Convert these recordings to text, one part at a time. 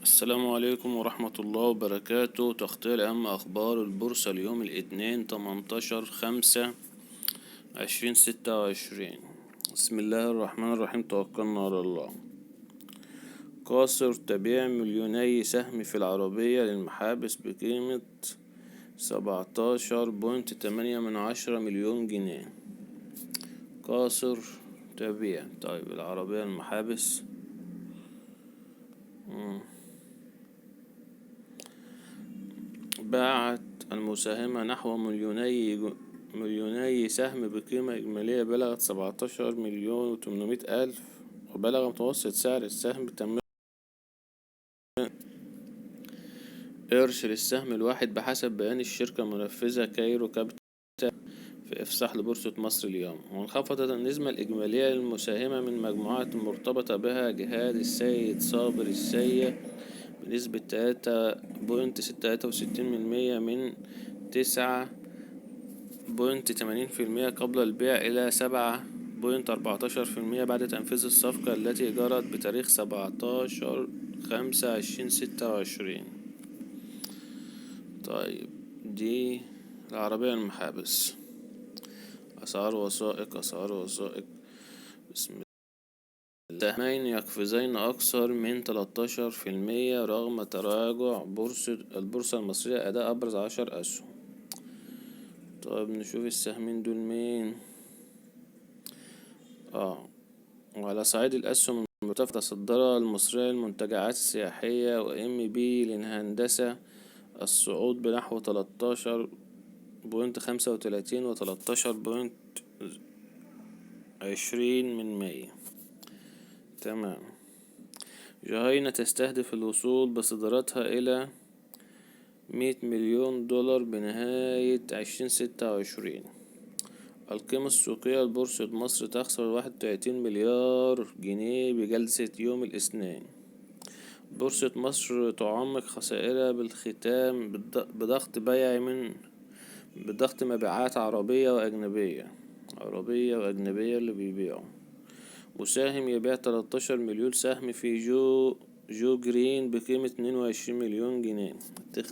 السلام عليكم ورحمة الله وبركاته. تغطية لأهم أخبار البورصة اليوم الاثنين 18/5/2026. بسم الله الرحمن الرحيم، توكلنا على الله. قاصر تبيع مليوني سهم في العربية للمحابس بقيمة 17.8 مليون جنيه. قاصر تبيع. طيب العربية المحابس باعت المساهمة نحو مليوني سهم بقيمة إجمالية بلغت 17 مليون و800 ألف، وبلغ متوسط سعر السهم 8 قرش للسهم الواحد بحسب بيان الشركة المنفذة كايرو كابيتال في إفصاح لبورصة مصر اليوم. وانخفضت النسبة الإجمالية للمساهمة من مجموعات مرتبطة بها جهاد السيد صابر السيد بنسبة 3.63% من 9.80% قبل البيع إلى 7.14% بعد تنفيذ الصفقة التي جرت بتاريخ 17/5/2026. طيب دي العربية المحابس. أسعار وثائق. بسم الله. السهمين يقفزين أكثر من 13% رغم تراجع البورصة المصرية. أداء أبرز 10 أسهم. طيب نشوف السهمين دول مين. وعلى صعيد الأسهم المرتفعة، تصدرها المصرية للمنتجعات السياحية وام بي للهندسة الصعود بنحو 13.35 و13.20%. تمام. جهينة تستهدف الوصول بصادراتها إلى 100 مليون دولار بنهاية 2026. القيمة السوقية لبورصة مصر تخسر 31 مليار جنيه بجلسة يوم الاثنين. بورصة مصر تعمق خسائرها بالختام بضغط مبيعات عربية وأجنبية اللي بيبيعوا. مساهم يبيع 13 مليون سهم في جو جرين بقيمة 22 مليون جنيه.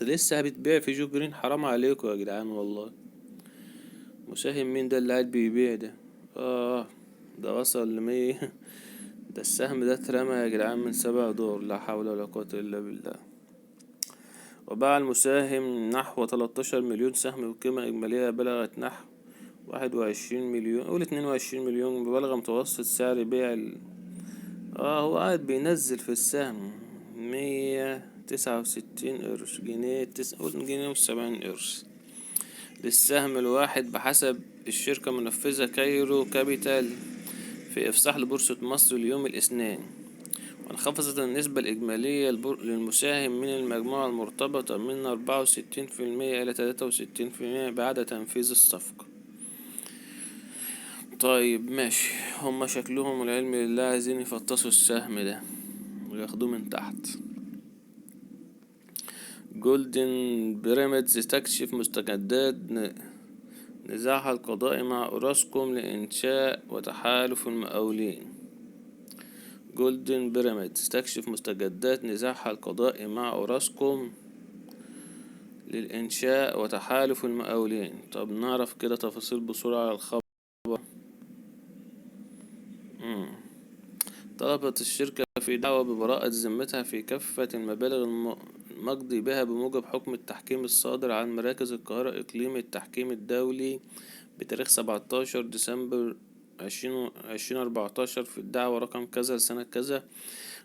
لسه بتبيع في جو جرين؟ حرام عليكم يا جدعان والله. مساهم مين ده اللي قاعد بيبيع ده؟ ده وصل ل100. ده السهم ده اترمى يا جدعان من 7 دور. لا حول ولا قوة الا بالله. وباع المساهم نحو 13 مليون سهم بقيمة إجمالية بلغت نحو 21 مليون، قول 22 مليون، ببلغ متوسط سعر بيع هو قاعد بينزل في السهم 169 قرش جنيه، قول جنيه و70 قرش للسهم الواحد بحسب الشركة المنفذة كايرو كابيتال في إفصاح لبورصة مصر اليوم الاثنين. وانخفضت النسبة الإجمالية للمساهم من المجموعة المرتبطة من 64% إلى 63% بعد تنفيذ الصفقة. طيب ماشي، هما شكلهم والعلم لله عايزين يفطسوا السهم ده وياخدوه من تحت. جولدن بيراميدز تكشف مستجدات نزاعها القضائي مع أوراسكوم لإنشاء وتحالف المقاولين. جولدن بيراميدز تكشف مستجدات نزاعها القضائي مع أوراسكوم للإنشاء وتحالف المقاولين. طب نعرف كده تفاصيل بسرعة على الخبر. طلبت الشركة في دعوى ببراءة ذمتها في كافة المبالغ المقضي بها بموجب حكم التحكيم الصادر عن مراكز القاهرة إقليمي التحكيم الدولي بتاريخ 17 ديسمبر 2014 في الدعوى رقم كذا لسنة كذا،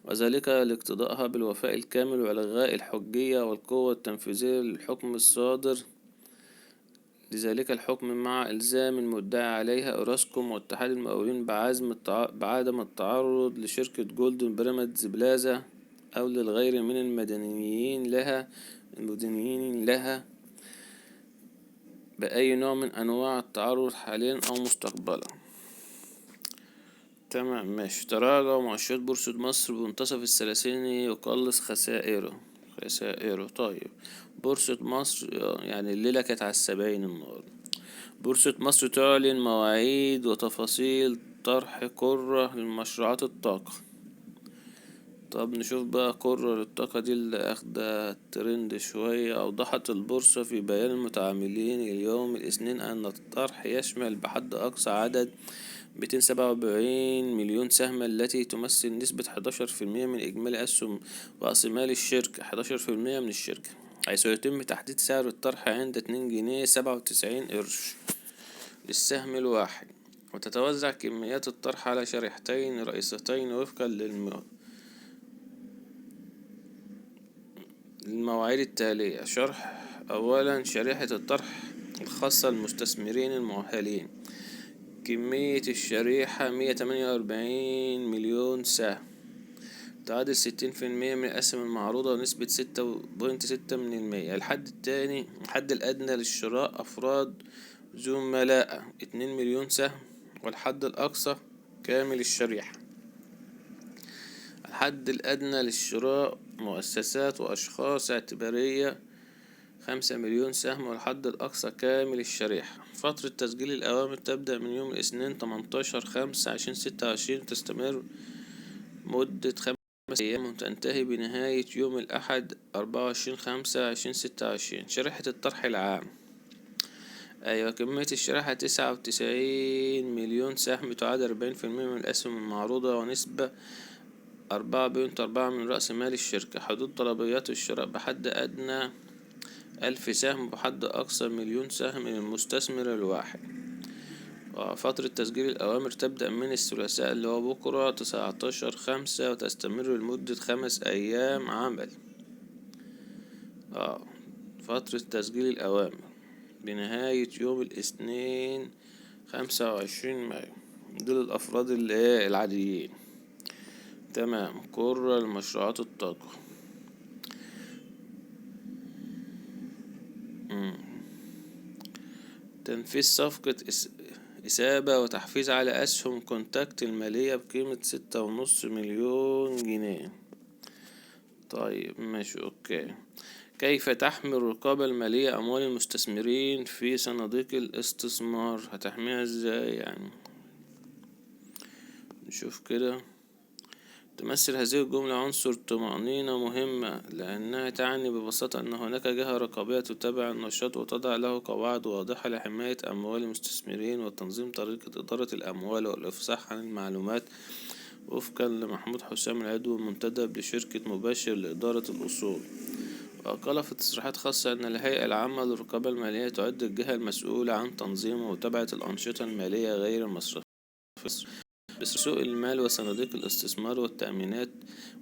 وذلك لاقتضائها بالوفاء الكامل وإلغاء الحجية والقوة التنفيذية للحكم الصادر لذلك الحكم، مع إلزام المدعي عليها أوراسكوم واتحاد المقاولين بعدم التعرض لشركة جولدن بيراميدز بلازا أو للغير من المدنيين لها بأي نوع من أنواع التعرض حاليا أو مستقبلا. تمام ماشي. تراجع مؤشرات بورصة مصر بمنتصف الثلاثيني يقلص خسائره. طيب بورصة مصر يعني الليلة كانت على 70 النهاردة. بورصة مصر تعلن مواعيد وتفاصيل طرح قرة لمشروعات الطاقة. طب نشوف بقى قرر الطاقة دي اللي اخدة ترند شوية. أوضحت البورصة في بيان المتعاملين اليوم الاثنين أن الطرح يشمل بحد أقصى عدد 247 مليون سهم، التي تمثل نسبة 11% من إجمالي أسهم رأس مال الشركة، 11% من الشركة، حيث يتم تحديد سعر الطرح عند 2 جنيه 97 قرش للسهم الواحد. وتتوزع كميات الطرح على شريحتين رئيستين وفقا للمواعيد التالية. شرح أولا شريحة الطرح الخاصة للمستثمرين المؤهلين. كمية الشريحة 148 مليون سهم، تعادل 60% من الأسهم المعروضة ونسبة 6.6%. الحد الأدنى للشراء أفراد زملاء 2 مليون سهم، والحد الأقصى كامل الشريحة. الحد الأدنى للشراء مؤسسات وأشخاص اعتبارية 5 مليون سهم، والحد الأقصى كامل الشريحة. فترة تسجيل الأوامر تبدأ من يوم الاثنين 18/5/2026 وتستمر مدة 5 أيام وتنتهي بنهاية يوم الأحد 24/5/2026. شريحة الطرح العام، أيوة، كمية الشريحة 99 مليون سهم، تعادل 40% من الأسهم المعروضة ونسبة 4.4 من رأس مال الشركة. حدود طلبيات الشراء بحد أدنى 1000 سهم وبحد أقصى 1,000,000 سهم للمستثمر الواحد. فترة تسجيل الأوامر تبدأ من الثلاثاء اللي هو بكرة 19/5 وتستمر لمدة 5 أيام عمل. فترة تسجيل الأوامر بنهاية يوم الاثنين 25 مايو. دول الأفراد العاديين. تمام. قرر المشروعات الطاقة. تنفيذ صفقة إسابة وتحفيز على أسهم كونتاكت المالية بقيمة 6.5 مليون جنيه. طيب ماشي اوكي. كيف تحمي الرقابة المالية أموال المستثمرين في صناديق الاستثمار؟ هتحميها ازاي يعني؟ نشوف كده. تمثل هذه الجملة عنصر طمأنينة مهمة، لأنها تعني ببساطة أن هناك جهة رقابية تتابع النشاط وتضع له قواعد واضحة لحماية أموال المستثمرين وتنظيم طريقة إدارة الأموال والإفصاح عن المعلومات، وفقا لمحمود حسام العضو المنتدب لشركة مباشر لإدارة الأصول. وقال في تصريحات خاصة أن الهيئة العامة للرقابة المالية تعد الجهة المسؤولة عن تنظيم ومتابعة الأنشطة المالية غير المصرفية باسم سوق المال وصناديق الاستثمار والتأمينات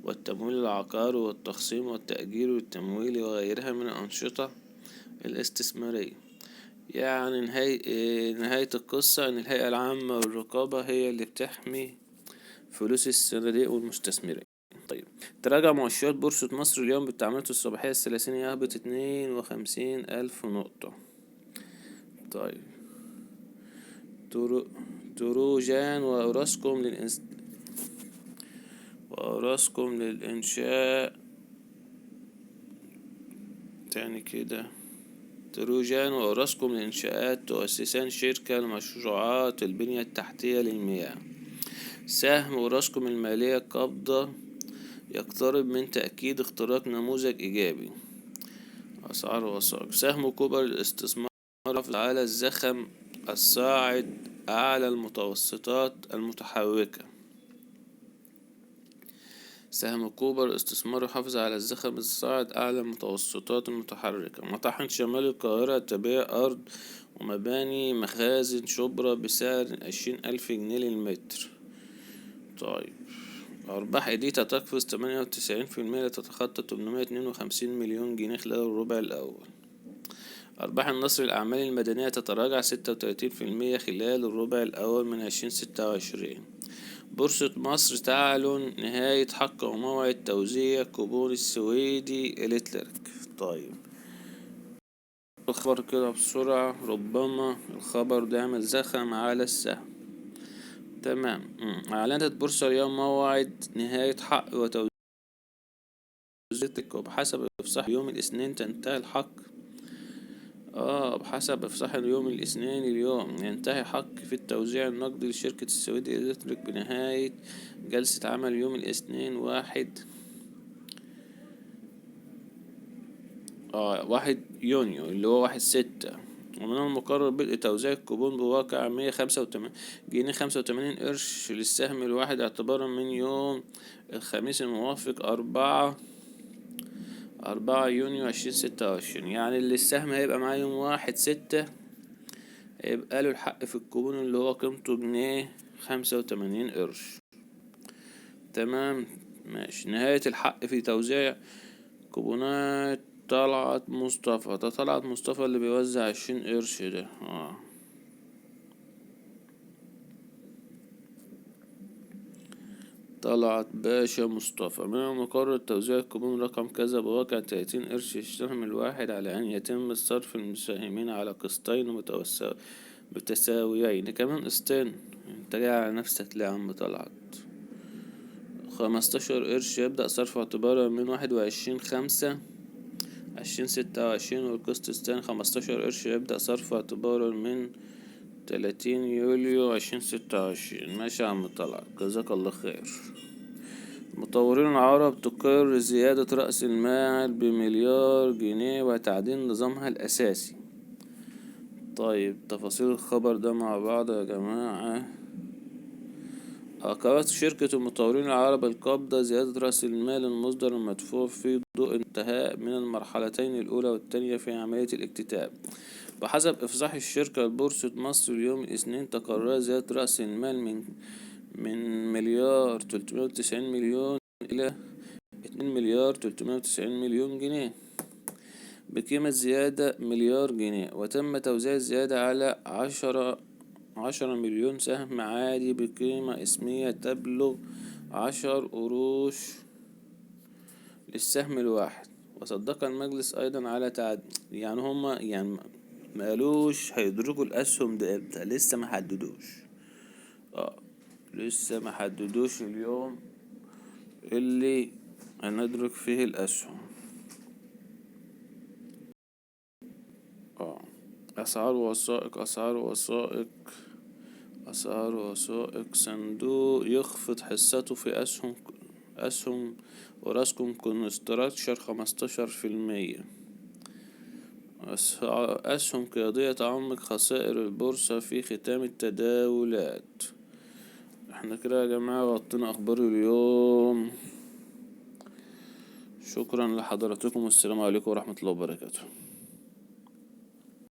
والتمويل العقاري والتخصيم والتأجير والتمويل وغيرها من الأنشطة الاستثمارية. يعني نهاية القصة أن الهيئة العامة للرقابة هي اللي بتحمي فلوس الصناديق والمستثمرين. طيب، تراجع مؤشرات بورصة مصر اليوم بالتعاملات الصباحية الثلاثينية يهبط 52,000 نقطة. طيب، تروجان وأوراسكوم للإنشاء تاني كده. تروجان وأوراسكوم للإنشاءات تؤسسان شركة لمشروعات البنية التحتية للمياه. سهم أوراسكوم المالية قبضة يقترب من تأكيد اختراق نموذج إيجابي. أسعار وثائق. سهم كوبر للاستثمار على الزخم الصاعد أعلى المتوسطات المتحركة. سهم كوبر استثمار يحافظ على الزخم الصاعد أعلى المتوسطات المتحركة. مطاحن شمال القاهرة تبيع أرض ومباني مخازن شبرا بسعر 20,000 جنيه للمتر. طيب، أرباح إيديتا تقفز 98% لتتخطى 852 مليون جنيه خلال الربع الأول. أرباح النصر الأعمال المدنية تتراجع 36% خلال الربع الأول من 2026. بورصة مصر تعلن نهاية حق وموعد توزيع كوبون السويدي إلكتريك. طيب، الخبر كده بسرعة، ربما الخبر ده يعمل زخم على السهم. تمام. أعلنت بورصة اليوم موعد نهاية حق وتوزيع وبحسب إفصاح يوم الاثنين تنتهي الحق. بحسب إفصاح يوم الاثنين اليوم ينتهي حق في التوزيع النقدي لشركة السويدي إلكتريك بنهاية جلسة عمل يوم الاثنين 1 1 يونيو اللي هو 1/6. ومن المقرر بدء توزيع الكوبون بواقع 185 جنيه 85 قرش للسهم الواحد اعتبارا من يوم الخميس الموافق 4 يونيو 2026. يعني اللي السهم هيبقى معاه يوم 1/6 هيبقى له الحق في الكوبون اللي هو قيمته جنيه 85 قرش. تمام ماشي. نهاية الحق في توزيع كوبونات طلعت مصطفى. ده طلعت مصطفى اللي بيوزع 20 قرش ده. طلعت باشا مصطفى. من المقرر توزيع الكوبون رقم كذا بواقع 30 قرش السهم الواحد على أن يتم صرف المساهمين على قسطين متساويين. كمان قسطين؟ انت جاي على نفسك ليه يا عم طلعت؟ 15 قرش يبدأ صرفه اعتبارا من 21/5/2026. والقسط الثاني 15 قرش يبدأ صرفه اعتبارا من 30 يوليو 2026. ماشي يا عم طلعت، جزاك الله خير. مطورين العرب تقر زيادة رأس المال بمليار جنيه وتعديل نظامها الأساسي. طيب تفاصيل الخبر ده مع بعض يا جماعة. قررت شركة المطورين العرب القابضة زيادة رأس المال المصدر المدفوع في ضوء انتهاء من المرحلتين الأولى والثانية في عملية الاكتتاب. بحسب إفصاح الشركة لبورصة مصر اليوم الاثنين، تقرر زيادة رأس المال من مليار 390 مليون إلى 2 مليار 390 مليون جنيه بقيمة زيادة مليار جنيه. وتم توزيع الزيادة على 10 مليون سهم عادي بقيمة اسمية تبلغ 10 قروش للسهم الواحد. وصدق المجلس أيضا على يعني هما يعني مقالوش هيدرجوا الأسهم ده امتى، لسه محددوش. لسه محددوش اليوم اللي هندرك فيه الأسهم. أسعار وثائق صندوق يخفض حصته في أسهم أوراسكوم كونستراكشر 15%. أسهم قيادية تعمق خسائر البورصة في ختام التداولات. احنا كده يا جماعة غطينا أخبار اليوم. شكرا لحضراتكم والسلام عليكم ورحمة الله وبركاته.